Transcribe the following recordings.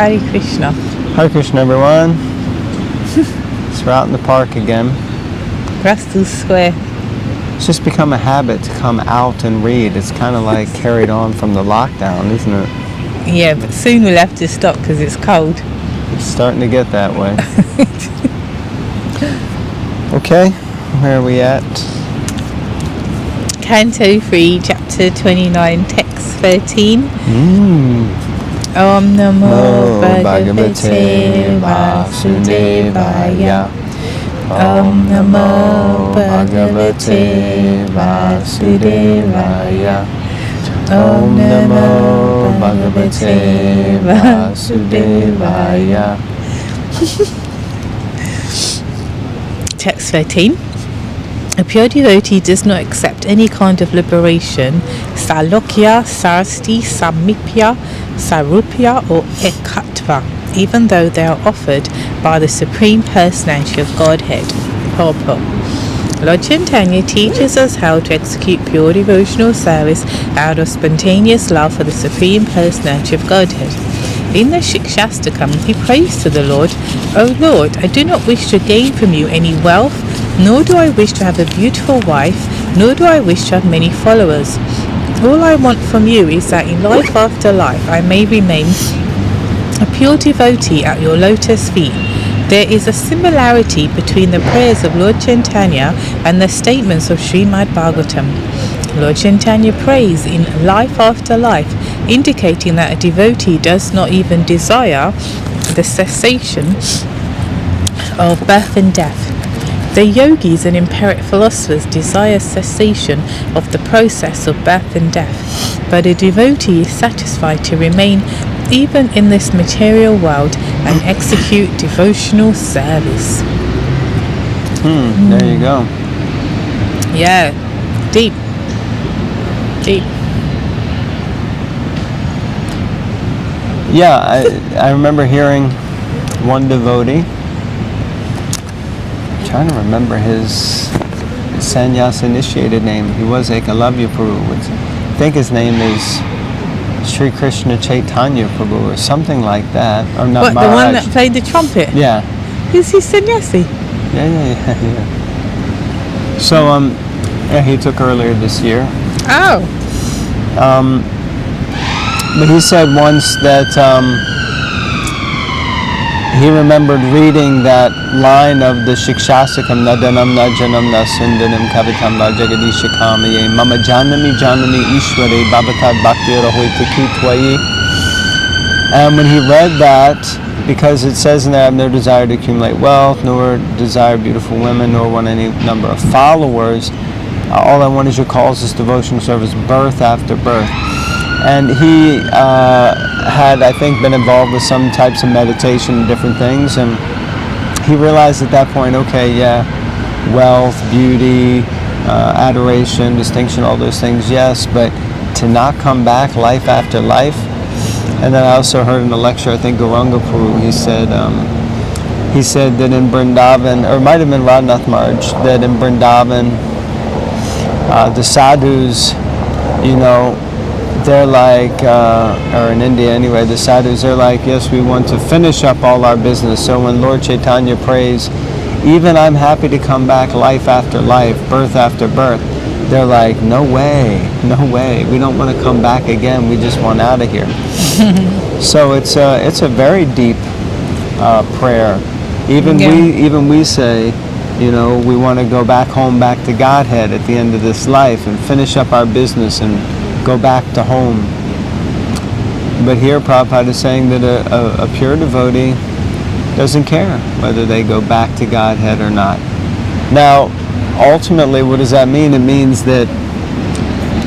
Hare Krishna. Hare Krishna, everyone. So we're out in the park again. Russell Square. It's just become a habit to come out and read. It's kind of like carried on from the lockdown, isn't it? Yeah, but soon we'll have to stop because it's cold. It's starting to get that way. Okay, where are we at? Canto 3, Chapter 29, Text 13. Om Namo Bhagavate Vasudevaya. Om Namo Bhagavate Vasudevaya. Om Namo Bhagavate Vasudevaya. Text 13. A pure devotee does not accept any kind of liberation, salokya, sarsti, samipya, sarupya or ekatva, even though they are offered by the Supreme Personality of Godhead. Purport. Lord Chaitanya teaches us how to execute pure devotional service out of spontaneous love for the Supreme Personality of Godhead. In the Shikshastakam, he prays to the Lord, O Lord, I do not wish to gain from you any wealth, nor do I wish to have a beautiful wife, nor do I wish to have many followers. All I want from you is that in life after life I may remain a pure devotee at your lotus feet. There is a similarity between the prayers of Lord Chaitanya and the statements of Srimad Bhagavatam. Lord Chaitanya prays in life after life, indicating that a devotee does not even desire the cessation of birth and death. The yogis and empiric philosophers desire cessation of the process of birth and death, but a devotee is satisfied to remain even in this material world and execute devotional service. There you go. Yeah, deep. Yeah, I remember hearing one devotee. I'm trying to remember his sannyas initiated name. He was Ekalavya Prabhu. I think his name is Sri Krishna Chaitanya Prabhu or something like that. Or not, What, Maharaj. the one that played the trumpet? Yeah. Is he sannyasi? Yeah. So, he took earlier this year. Oh. But he said once that he remembered reading that line of the Shikshastakam, Nadanam Najanam Nasundanam Kavitam Jagadishakamaye Mama Janami Ishware Babatad Bhakti Rahoitaki Twayi. And when he read that, because it says in there, I have no desire to accumulate wealth, nor desire beautiful women, nor want any number of followers. All I want is your calls, this devotional service, birth after birth. And he had, I think, been involved with some types of meditation and different things, and he realized at that point, okay, yeah, wealth, beauty, adoration, distinction, all those things, yes, but to not come back life after life. And then I also heard in a lecture, I think Gauranga Prabhu, he said that in Vrindavan, or it might have been Radhanath Maharaj, that in Vrindavan, the sadhus, they're like, or in India anyway, the sadhus, they're like, yes, we want to finish up all our business. So when Lord Chaitanya prays, even I'm happy to come back life after life, birth after birth, they're like, no way, we don't want to come back again, we just want out of here. So it's a very deep prayer. Even we say, we want to go back home, back to Godhead at the end of this life and finish up our business and go back to home. But here Prabhupada is saying that a pure devotee doesn't care whether they go back to Godhead or not. Now, ultimately, what does that mean? It means that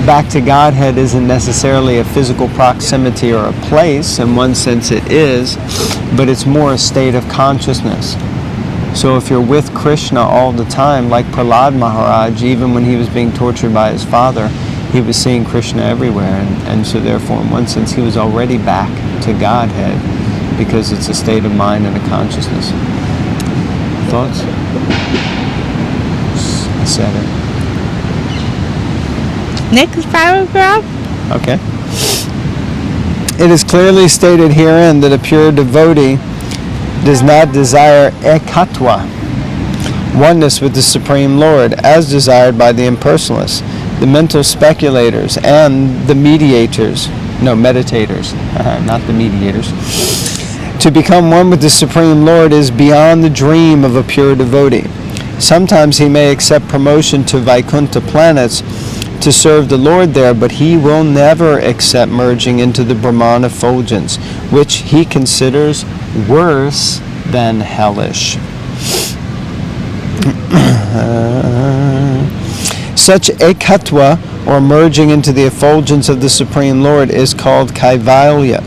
back to Godhead isn't necessarily a physical proximity or a place. In one sense it is, but it's more a state of consciousness. So if you're with Krishna all the time, like Prahlad Maharaj, even when he was being tortured by his father, he was seeing Krishna everywhere, and so therefore in one sense he was already back to Godhead, because it's a state of mind and a consciousness. Thoughts? I said it. Next paragraph. Okay. It is clearly stated herein that a pure devotee does not desire ekatva, oneness with the Supreme Lord, as desired by the impersonalists, the mental speculators, and the meditators, not the mediators. To become one with the Supreme Lord is beyond the dream of a pure devotee. Sometimes he may accept promotion to Vaikuntha planets to serve the Lord there, but he will never accept merging into the Brahman effulgence, which he considers worse than hellish. Such ekatva, or merging into the effulgence of the Supreme Lord, is called kaivalya.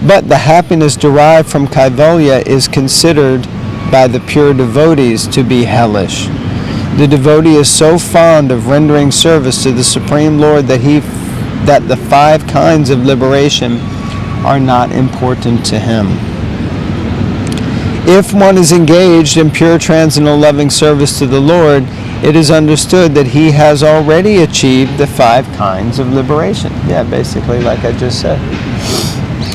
But the happiness derived from kaivalya is considered by the pure devotees to be hellish. The devotee is so fond of rendering service to the Supreme Lord that the 5 kinds of liberation are not important to him. If one is engaged in pure transcendental loving service to the Lord, it is understood that he has already achieved the 5 kinds of liberation. Yeah, basically, like I just said.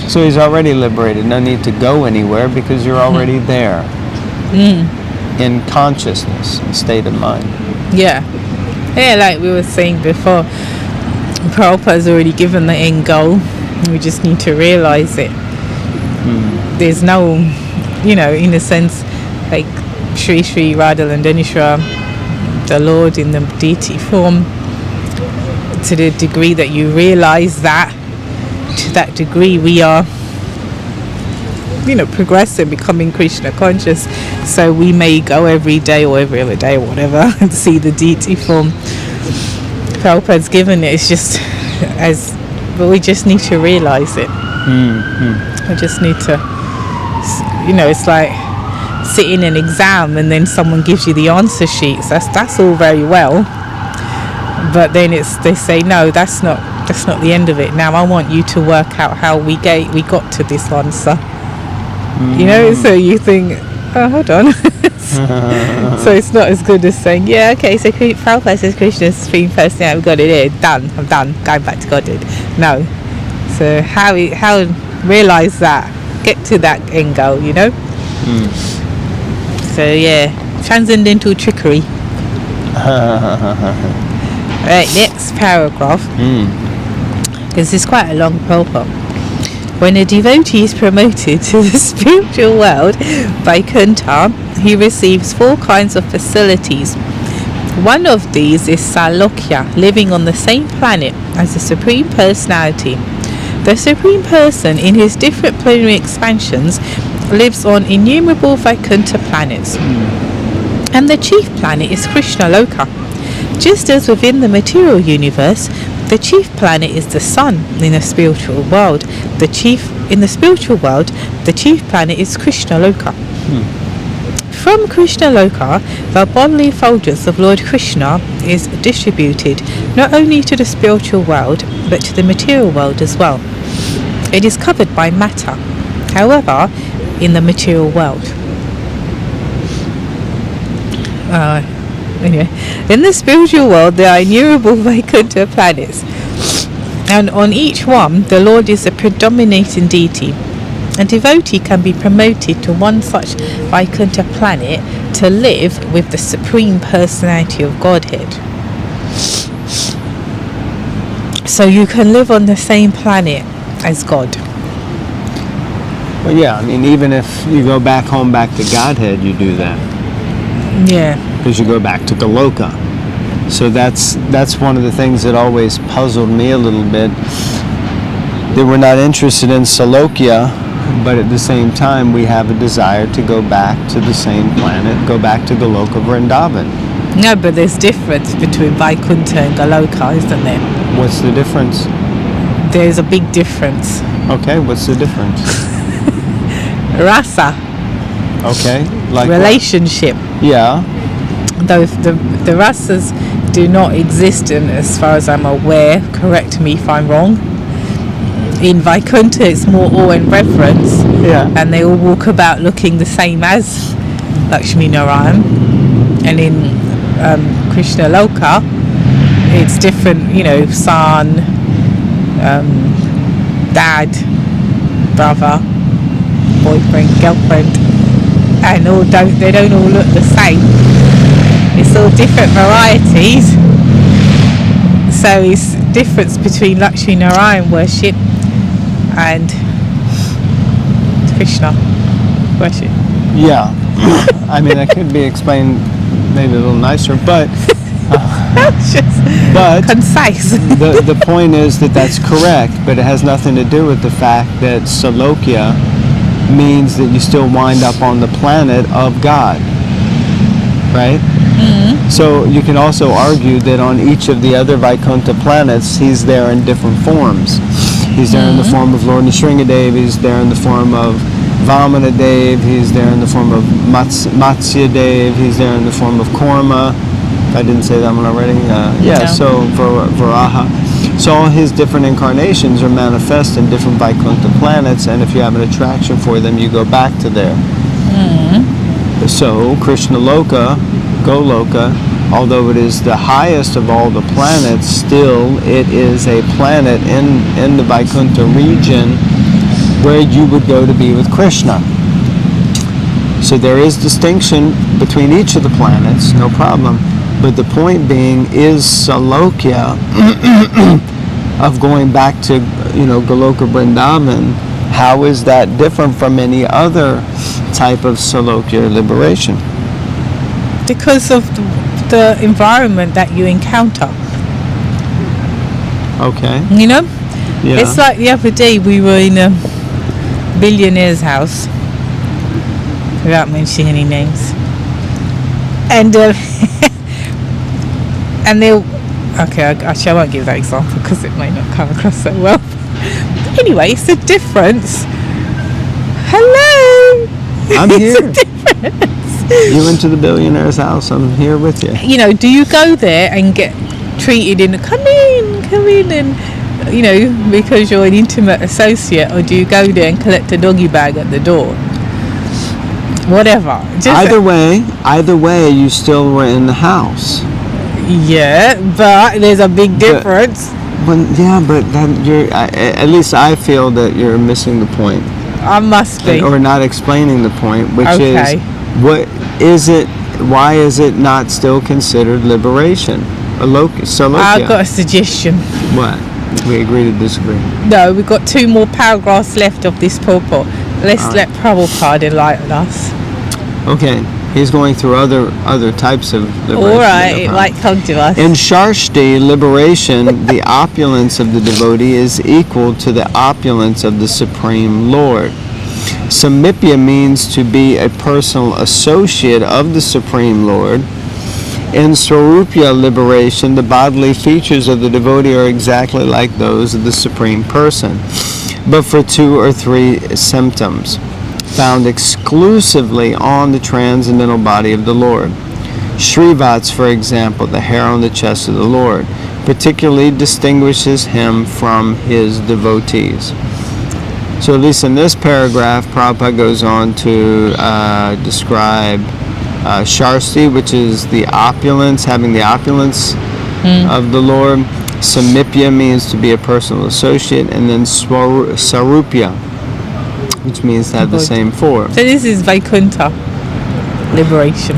So he's already liberated. No need to go anywhere because you're already there. In consciousness and state of mind. Yeah, like we were saying before, Prabhupada's already given the end goal. We just need to realize it. There's no, in a sense, like Sri Sri Radhalandanishra, the Lord in the deity form, to the degree that you realize that, to that degree we are progressing, becoming Krishna conscious. So we may go every day or every other day or whatever and see the deity form. Prabhupada's given it. It's just but we just need to realize it. We just need to, it's like sitting an exam and then someone gives you the answer sheets. That's all very well, but then they say no, that's not the end of it. Now I want you to work out how we got to this answer. So you think, oh, hold on. So it's not as good as saying, yeah, okay, so Prabhupada says Krishna's Supreme Personality, we've got it here, done, I'm done, going back to Godhead. No. So how realize that, get to that end goal, So yeah, transcendental trickery. Right, next paragraph. This is quite a long paragraph. When a devotee is promoted to the spiritual world by Vaikuntha, he receives 4 kinds of facilities. One of these is Salokya, living on the same planet as the Supreme Personality. The Supreme Person, in his different planetary expansions, lives on innumerable Vaikuntha planets. And the chief planet is Krishna Loka. Just as within the material universe, the chief planet is the sun in the spiritual world. In the spiritual world, the chief planet is Krishna Loka. From Krishna Loka, the bodily effulgence of Lord Krishna is distributed not only to the spiritual world, but to the material world as well. It is covered by matter, however, in the material world. Anyway, in the spiritual world, there are innumerable Vaikuntha planets, and on each one, the Lord is a predominating deity. A devotee can be promoted to one such Vaikuntha planet to live with the Supreme Personality of Godhead. So you can live on the same planet as God. Well, yeah, even if you go back to Godhead, you do that. Yeah. Because you go back to Goloka. So that's one of the things that always puzzled me a little bit. That we're not interested in Salokya, but at the same time we have a desire to go back to the same planet, go back to Goloka Vrindavan. No, but there's difference between Vaikuntha and Goloka, isn't there? What's the difference? There's a big difference. Okay, what's the difference? Rasa. Okay, like relationship. What? Yeah. The rasas do not exist, and as far as I'm aware, correct me if I'm wrong, in Vaikuntha it's more awe and reverence, and they all walk about looking the same as Lakshmi Narayan, and in Krishna Loka it's different, you know, son, dad, brother, boyfriend, girlfriend, and they don't all look the same. It's all different varieties. So it's difference between Lakshmi Narayan worship and Krishna worship. Yeah. I mean, that could be explained maybe a little nicer, but but concise. the point is that's correct, but it has nothing to do with the fact that Salokya means that you still wind up on the planet of God, right? Mm-hmm. So you can also argue that on each of the other Vaikuntha planets, he's there in different forms. He's there in the form of Lord Nrsingadev, he's there in the form of Vamana Dev, he's there in the form of Matsya Dev, he's there in the form of Korma. I didn't say that one already. No. So Varaha. So all his different incarnations are manifest in different Vaikuntha planets, and if you have an attraction for them, you go back to there. Mm-hmm. So Krishna Loka, Goloka, although it is the highest of all the planets, still it is a planet in the Vaikuntha region where you would go to be with Krishna. So there is distinction between each of the planets, no problem. But the point being is Salokya of going back to, you know, Goloka Vrindavan, how is that different from any other type of Salokya liberation? Because of the environment that you encounter. Okay. You know? Yeah. It's like the other day we were in a billionaire's house, without mentioning any names. And and they, okay, actually I won't give that example because it might not come across so well. But anyway, it's a difference. Hello! I'm here. It's a difference. You went to the billionaire's house, I'm here with you. You know, do you go there and get treated in a come in and, you know, because you're an intimate associate, or do you go there and collect a doggy bag at the door? Whatever. Either way, you still were in the house. Yeah, but there's a big difference. But then you're. At least I feel that you're missing the point. I must be. Or not explaining the point, which okay. is, what is it? Why is it not still considered liberation? Salokya. I've got a suggestion. What? We agree to disagree. No, we've got 2 more paragraphs left of this purport. Let's let Prabhupada enlighten us. Okay, he's going through other types of liberation. All right, it might come to us. In Sharshti liberation, the opulence of the devotee is equal to the opulence of the Supreme Lord. Samipya means to be a personal associate of the Supreme Lord. In Swarupya liberation, the bodily features of the devotee are exactly like those of the Supreme Person, but for 2 or 3 symptoms, found exclusively on the transcendental body of the Lord. Shrivats, for example, the hair on the chest of the Lord, particularly distinguishes him from his devotees. So at least in this paragraph, Prabhupada goes on to describe Sharsti, which is the opulence, having the opulence of the Lord. Samipya means to be a personal associate, and then Sarupya, which means to have the same form. So this is Vaikuntha liberation.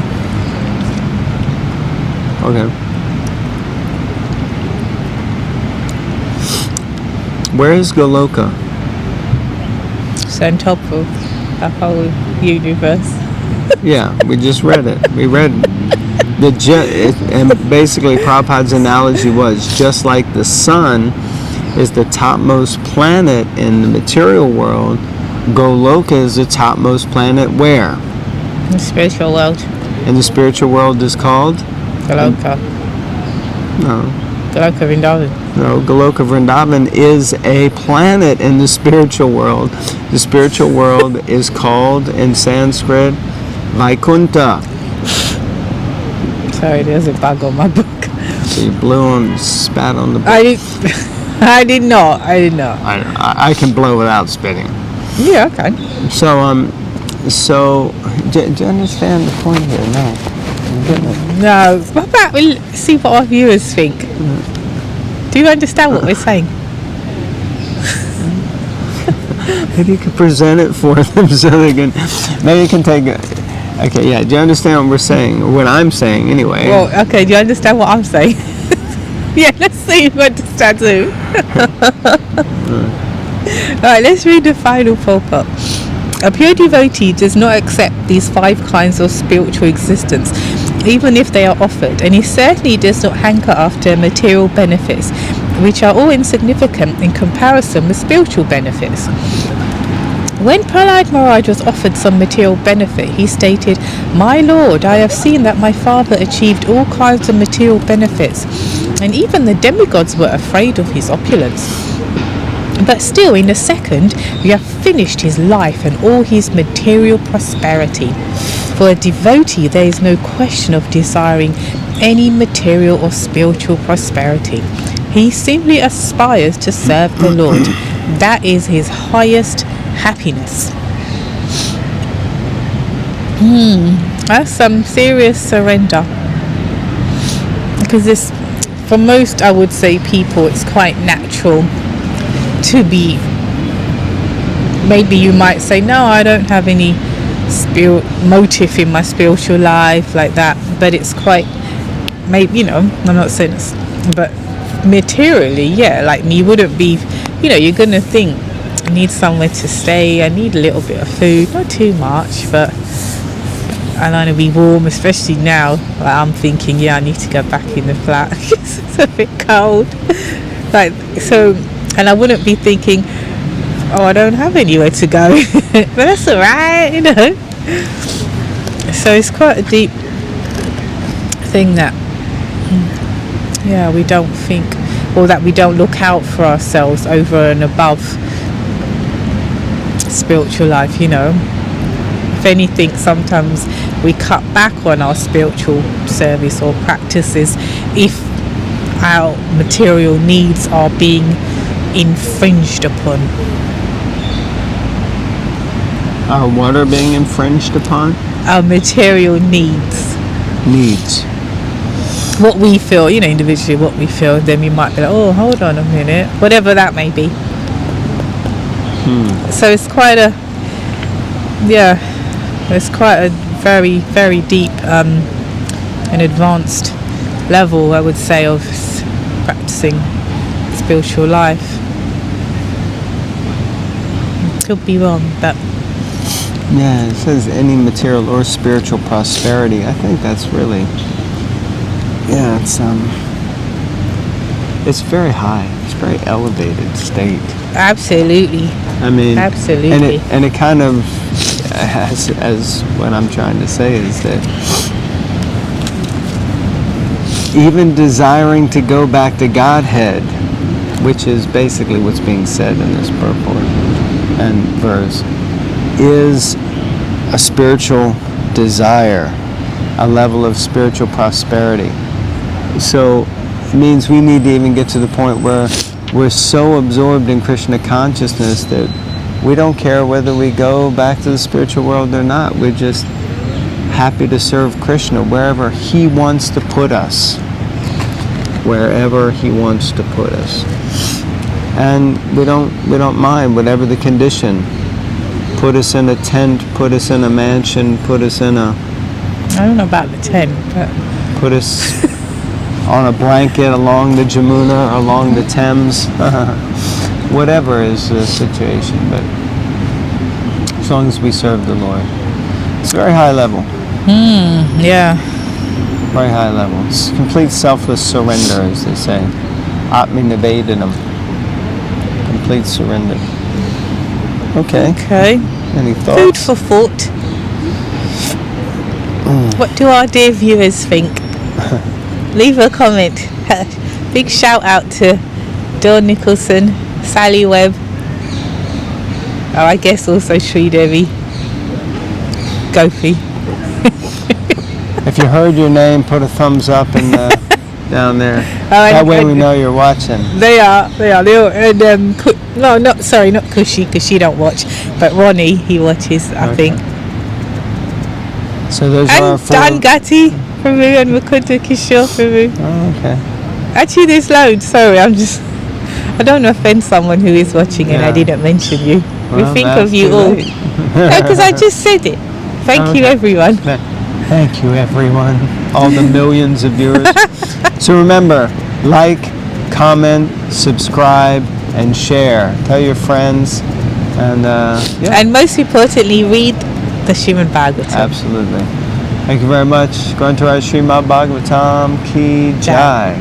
Okay. Where is Goloka? It's on top of the whole universe. Yeah, we just read it. We read and basically Prabhupada's analogy was just like the sun is the topmost planet in the material world, Goloka is the topmost planet where? The spiritual world. And the spiritual world is called? Goloka. No. Goloka Vrindavan. No, Goloka Vrindavan is a planet in the spiritual world. The spiritual world is called in Sanskrit Vaikuntha. Sorry, there's a bug on my book. So you blew and spat on the book. I did not. I can blow without spitting. Yeah, okay. So do you understand the point here? No. I'm getting it. No. What about we'll see what our viewers think? Do you understand what we're saying? Maybe you could present it for them so they can. Maybe you can take it. Okay, yeah. Do you understand what we're saying? Or what I'm saying, anyway? Well, okay. Do you understand what I'm saying? Yeah. Let's see if you understand too. Alright, let's read the final purport. A pure devotee does not accept these 5 kinds of spiritual existence, even if they are offered, and he certainly does not hanker after material benefits, which are all insignificant in comparison with spiritual benefits. When Prahlad Maharaj was offered some material benefit, he stated, "My Lord, I have seen that my father achieved all kinds of material benefits, and even the demigods were afraid of his opulence. But still, in a second, you have finished his life and all his material prosperity. For a devotee, there is no question of desiring any material or spiritual prosperity. He simply aspires to serve the Lord. That is his highest happiness." That's some serious surrender. Because this, for most, I would say, people, it's quite natural to be, maybe you might say, no, I don't have any motive in my spiritual life like that, but it's quite, maybe, I'm not saying this, but materially, yeah, like you wouldn't be, you're gonna think, I need somewhere to stay, I need a little bit of food, not too much, but I want to be warm, especially now. Like I'm thinking, yeah, I need to go back in the flat. It's a bit cold, like so. And I wouldn't be thinking, oh, I don't have anywhere to go. But that's alright, So it's quite a deep thing that, yeah, we don't think, or that we don't look out for ourselves over and above spiritual life, If anything, sometimes we cut back on our spiritual service or practices if our material needs are being infringed upon. Our what are being infringed upon? Our material needs. What we feel, individually what we feel, then we might be like, oh, hold on a minute, whatever that may be. So it's quite a, it's quite a very, very deep and advanced level, I would say, of practicing spiritual life. Could be wrong, but yeah, it says any material or spiritual prosperity. I think that's really, it's very high. It's very elevated state. Absolutely. I mean, absolutely. And it kind of, as what I'm trying to say is that even desiring to go back to Godhead, which is basically what's being said in this purport and verse, is a spiritual desire, a level of spiritual prosperity. So it means we need to even get to the point where we're so absorbed in Krishna consciousness that we don't care whether we go back to the spiritual world or not. We're just happy to serve Krishna wherever he wants to put us. Wherever he wants to put us. And we don't mind whatever the condition. Put us in a tent, put us in a mansion, put us in a, I don't know about the tent, but put us on a blanket along the Jamuna, along the Thames, whatever is the situation, but as long as we serve the Lord. It's very high level. Yeah. Very high level. It's complete selfless surrender, as they say. Atmi nivedanam. Complete surrender. Okay. Any thoughts? Food for thought. What do our dear viewers think? Leave a comment. Big shout out to Dawn Nicholson, Sally Webb. Oh, I guess also Sri Devi. Gopi. If you heard your name, put a thumbs up in down there. That way we know you're watching. They are. And not Kushi, because she don't watch, but Ronnie, he watches, I think. So those are our four. Dan Gatti. Prabhu and Mukunda Kishore Prabhu. Oh, okay. Actually, there's loads. Sorry, I don't want to offend someone who is watching and I Yeah. didn't mention you. Well, We think that's of you too all. late. No, because I just said it. Thank you, Okay. everyone. Thank you, everyone. All the millions of viewers. So remember, like, comment, subscribe, and share. Tell your friends. And yeah. And most importantly, read the Srimad Bhagavatam. Absolutely. Thank you very much. Going to our Srimad Bhagavatam Ki Jai.